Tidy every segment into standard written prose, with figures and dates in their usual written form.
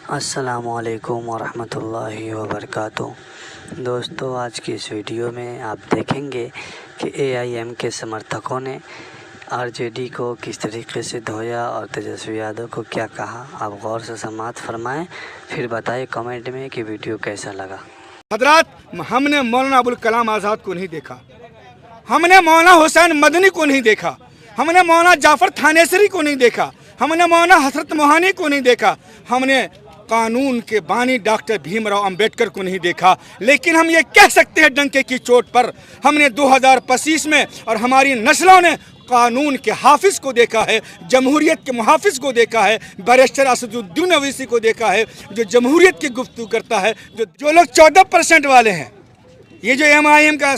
अस्सलामुअलैकुम वरहमतुल्लाहि वबरकातुहू। दोस्तों, आज की इस वीडियो में आप देखेंगे कि एआईएम के समर्थकों ने आरजेडी को किस तरीके से धोया और तेजस्वी यादव को क्या कहा। आप गौर से समाअत फरमाएं, फिर बताएं कमेंट में कि वीडियो कैसा लगा। हजरात, हमने मौलाना अबुल कलाम आज़ाद को नहीं देखा, हमने मौलाना हुसैन मदनी को नहीं देखा, हमने मौलाना जाफर थानेसरी को नहीं देखा, हमने मौलाना हसरत मोहानी को नहीं देखा, हमने कानून के बानी डॉक्टर भीमराव अंबेडकर को नहीं देखा। लेकिन हम ये कह सकते हैं डंके की चोट पर, हमने 2025 में और हमारी नस्लों ने कानून के हाफिज को देखा है, जमहूरियत के मुहाफिज को देखा है, बैरिस्टर असदुद्दीन अवैसी को देखा है, जो जमहूरियत की गुफ्तगू करता है। जो लोग 14% वाले हैं, ये जो एमआईएम का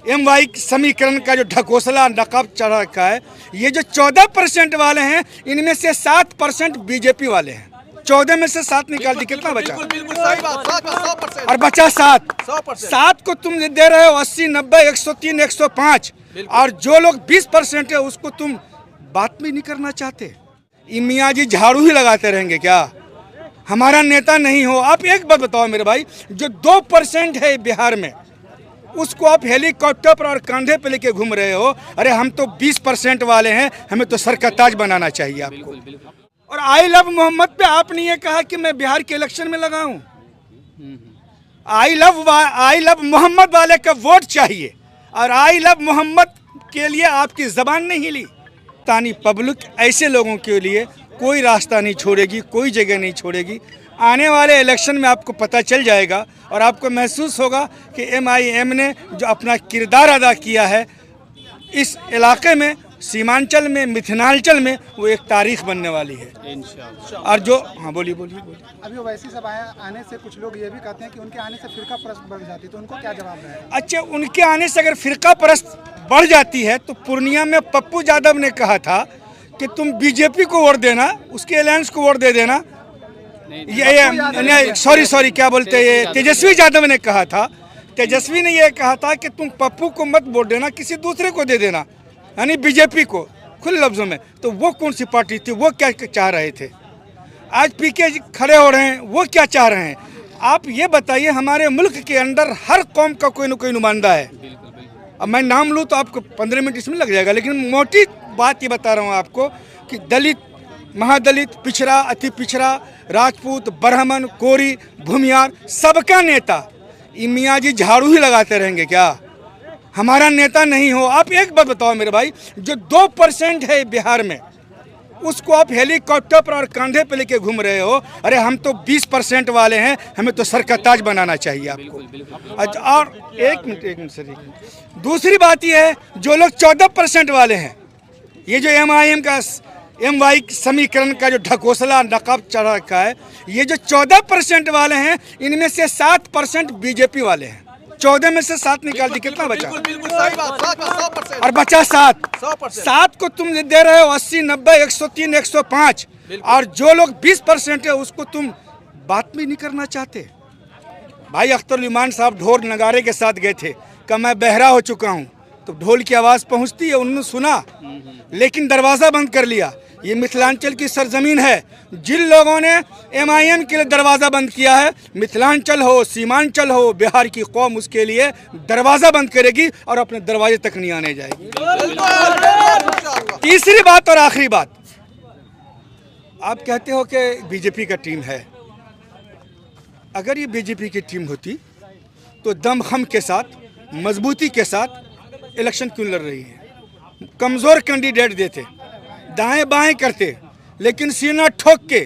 एमवाई समीकरण का जो ढकोसला नकाब चढ़ा रखा है, ये जो 14% वाले हैं, इनमें से 7% बीजेपी वाले हैं। 14 में से 7 निकाल दी, कितना बचा? बिल्कुल सही बात, 100%। और बचा 7 को तुम दे रहे हो 80, 90, 103, 105। और जो लोग 20% है उसको तुम बात भी नहीं करना चाहते। मियाँ जी झाड़ू ही लगाते रहेंगे क्या? हमारा नेता नहीं हो। आप एक बात बताओ मेरे भाई, जो 2% है बिहार में, उसको आप हेलीकॉप्टर पर और कंधे पे लेके घूम रहे हो। अरे हम तो 20% वाले हैं, हमें तो सर का ताज बनाना चाहिए आपको। और आई लव मोहम्मद पे आपने ये कहा कि मैं बिहार के इलेक्शन में लगा हूं। आई लव मोहम्मद वाले का वोट चाहिए, और आई लव मोहम्मद के लिए आपकी जबान नहीं हिली। तानी पब्लिक ऐसे लोगों के लिए कोई रास्ता नहीं छोड़ेगी, कोई जगह नहीं छोड़ेगी। आने वाले इलेक्शन में आपको पता चल जाएगा और आपको महसूस होगा कि एमआईएम ने जो अपना किरदार अदा किया है इस इलाके में, सीमांचल में, मिथिलांचल में, वो एक तारीख बनने वाली है इंशाअल्लाह। और जो बोलिए। अभी ओवैसी सब आने से कुछ लोग ये भी कहते हैं कि उनके आने से फिरका परस्त बढ़ जाती है, तो उनको क्या जवाब है? अच्छा, उनके आने से अगर फिरका परस्त बढ़ जाती है तो पूर्णिया में पप्पू यादव ने कहा था कि तुम बीजेपी को वोट देना, उसके अलायंस को वोट दे देना। ये सॉरी क्या बोलते हैं, ये तेजस्वी यादव ने कहा था। तेजस्वी ने यह कहा था कि तुम पप्पू को मत वोट देना, किसी दूसरे को दे देना, यानी बीजेपी को, खुले लफ्जों में। तो वो कौन सी पार्टी थी? वो क्या चाह रहे थे? आज पीके खड़े हो रहे हैं, वो क्या चाह रहे हैं? आप ये बताइए, हमारे मुल्क के अंदर हर कौम का कोई न कोई नुमाइंदा है। अब मैं नाम लूँ तो आपको 15 मिनट इसमें लग जाएगा, लेकिन मोटी बात ये बता रहा हूँ आपको कि दलित, महादलित, पिछड़ा, अति पिछड़ा, राजपूत, ब्राह्मण, कोरी, भूमियार, सबका नेता मियाँ जी झाड़ू ही लगाते रहेंगे क्या? हमारा नेता नहीं हो। आप एक बात बताओ मेरे भाई, जो 2% है बिहार में, उसको आप हेलीकॉप्टर पर और कंधे पे लेके घूम रहे हो। अरे हम तो 20% वाले हैं, हमें तो सर का ताज बनाना चाहिए आपको। और एक मिनट सर, दूसरी बात यह है, जो लोग 14% वाले हैं, ये जो एमआईएम का एमवाई समीकरण का जो ढकोसला नकाब चढ़ा रखा है, ये जो 14% वाले हैं, इनमें से 7% बीजेपी वाले हैं। 14 में से 7 निकाल दी, कितना बचा? बिल्कुल सही बात, 100%। और बचा 7 को तुम दे रहे हो 80, 90, 103, 105। और जो लोग 20% है उसको तुम बात भी नहीं करना चाहते। भाई अख्तर इमान साहब ढोल नगारे के साथ गए थे, कहा मैं बहरा हो चुका हूँ, तो ढोल की आवाज़ पहुँचती है, उन्होंने सुना, लेकिन दरवाज़ा बंद कर लिया। ये मिथिलांचल की सरजमीन है। जिन लोगों ने एमआईएम के लिए दरवाज़ा बंद किया है, मिथिलांचल हो, सीमांचल हो, बिहार की कौम उसके लिए दरवाज़ा बंद करेगी और अपने दरवाजे तक नहीं आने जाएगी। तीसरी बात और आखिरी बात, आप कहते हो कि बीजेपी का टीम है। अगर ये बीजेपी की टीम होती तो दमखम के साथ, मजबूती के साथ इलेक्शन क्यों लड़ रही है? कमज़ोर कैंडिडेट देते, दाएं बाएं करते, लेकिन सीना ठोक के,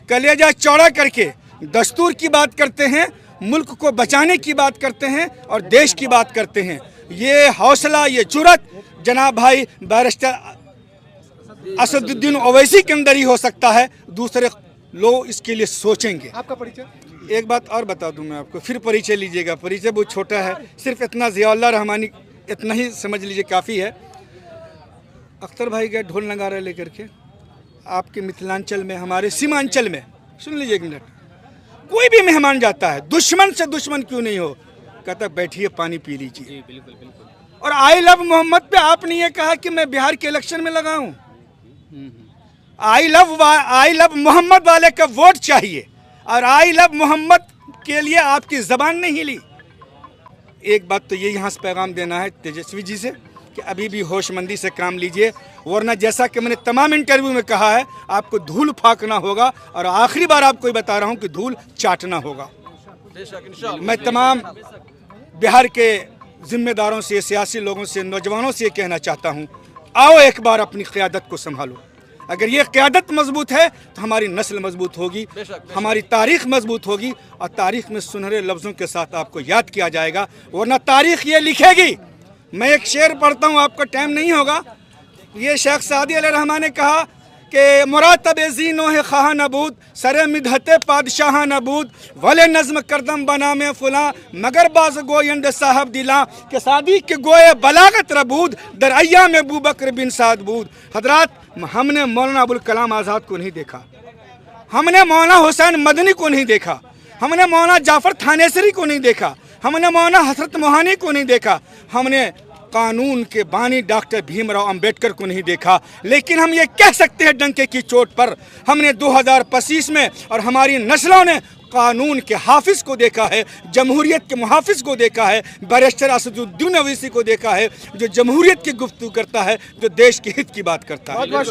कलेजा चौड़ा करके दस्तूर की बात करते हैं, मुल्क को बचाने की बात करते हैं और देश की बात करते हैं। ये हौसला, ये जुर्रत जनाब भाई बैरिस्टर असदुद्दीन ओवैसी के अंदर ही हो सकता है, दूसरे लोग इसके लिए सोचेंगे। आपका परिचय? एक बात और बता दूं मैं आपको, फिर परिचय लीजिएगा। परिचय बहुत छोटा है, सिर्फ इतना, ज़ियाउल्लाह रहमानी इतना ही समझ लीजिए काफ़ी है। अख्तर भाई गए ढोल नगारा लेकर के आपके मिथिलांचल में, हमारे सीमांचल में, सुन लीजिए एक मिनट, कोई भी मेहमान जाता है, दुश्मन से दुश्मन क्यों नहीं हो, कहता बैठिए पानी पी लीजिए। बिल्कुल। और आई लव मोहम्मद पे आपने ये कहा कि मैं बिहार के इलेक्शन में लगा हूँ। आई लव मोहम्मद वाले का वोट चाहिए, और आई लव मोहम्मद के लिए आपकी ज़बान नहीं हिली। एक बात तो ये यहाँ से पैगाम देना है तेजस्वी जी से कि अभी भी होशमंदी से काम लीजिए, वरना जैसा कि मैंने तमाम इंटरव्यू में कहा है, आपको धूल फाँकना होगा और आखिरी बार आपको बता रहा हूँ कि धूल चाटना होगा। मैं तमाम बिहार के जिम्मेदारों से, सियासी लोगों से, नौजवानों से ये कहना चाहता हूँ, आओ एक बार अपनी क़यादत को संभालो। अगर ये क़यादत मजबूत है तो हमारी नस्ल मजबूत होगी, हमारी तारीख़ मजबूत होगी और तारीख़ में सुनहरे लफ्ज़ों के साथ आपको याद किया जाएगा, वरना तारीख़ ये लिखेगी। मैं एक शेर पढ़ता हूँ, आपका टाइम नहीं होगा। ये शेख सादी अलैहिर्रहमान ने कहा कि मुरातब ज़ीनो है खाह नबूद सरे मिधते पादशाह नबूद वले नज़्म करदम बना में फुला मगर बाज गोयंद साहब दिला के सादी के गोए बलागत रबूद दरअया में अबू बकर बिन साद बूद। हजरात, हमने मौलाना अबुल कलाम आज़ाद को नहीं देखा, हमने मौलाना हुसैन मदनी को नहीं देखा, हमने मौलाना जाफ़र थानेसरी को नहीं देखा, हमने मौलाना हसरत मोहानी को नहीं देखा, हमने कानून के बानी डॉक्टर भीमराव अंबेडकर को नहीं देखा। लेकिन हम ये कह सकते हैं डंके की चोट पर, हमने 2025 में और हमारी नस्लों ने कानून के हाफिज को देखा है, जमहूरियत के मुहाफिज को देखा है, बैरिस्टर असदुद्दीन अवैसी को देखा है, जो जमहूरियत की गुफ्तगू करता है, जो देश के हित की बात करता है।